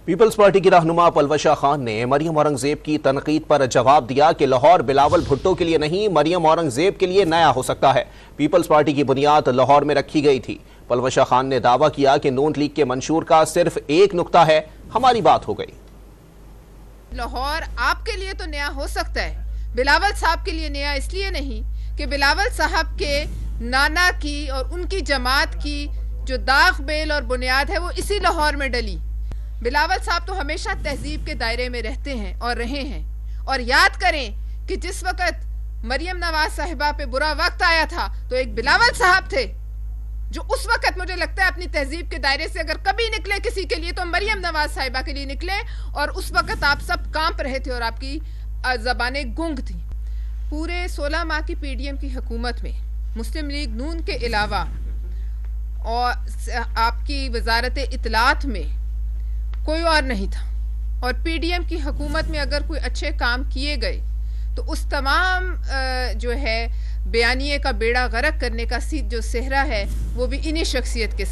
Peoples party की रहनुमा पलवशा खान ने मरियम औरंगजेब की तनकीद पर जवाब दिया कि लाहौर बिलावल भुट्टो के लिए नहीं, मरियम औरंगजेब के लिए नया हो सकता है। पीपल्स पार्टी की बुनियाद लाहौर में रखी गई थी। पलवशा खान ने दावा किया कि नून लीग के मंशूर का सिर्फ एक नुक्ता है, हमारी बात हो गई। लाहौर आपके लिए तो नया हो सकता है, बिलावल साहब के लिए नया इसलिए नहीं कि बिलावल साहब के नाना की और उनकी जमात की जो दाग बेल और बुनियाद है वो इसी लाहौर में डली। बिलावल साहब तो हमेशा तहजीब के दायरे में रहते हैं और रहे हैं। और याद करें कि जिस वक़्त मरियम नवाज साहिबा पे बुरा वक्त आया था तो एक बिलावल साहब थे जो उस वक़्त मुझे लगता है अपनी तहजीब के दायरे से अगर कभी निकले किसी के लिए तो मरियम नवाज साहिबा के लिए निकले। और उस वक़्त आप सब कांप रहे थे और आपकी ज़बानें गूंग थी। पूरे 16 माह की पीडीएम की हुकूमत में मुस्लिम लीग नून के अलावा और आपकी वजारत इत्तलात में कोई और नहीं था। और पीडीएम की हुकूमत में अगर कोई अच्छे काम किए गए तो उस तमाम जो है बयानिए का बेड़ा गर्क करने का जो सेहरा है वो भी इन्हीं शख्सियत के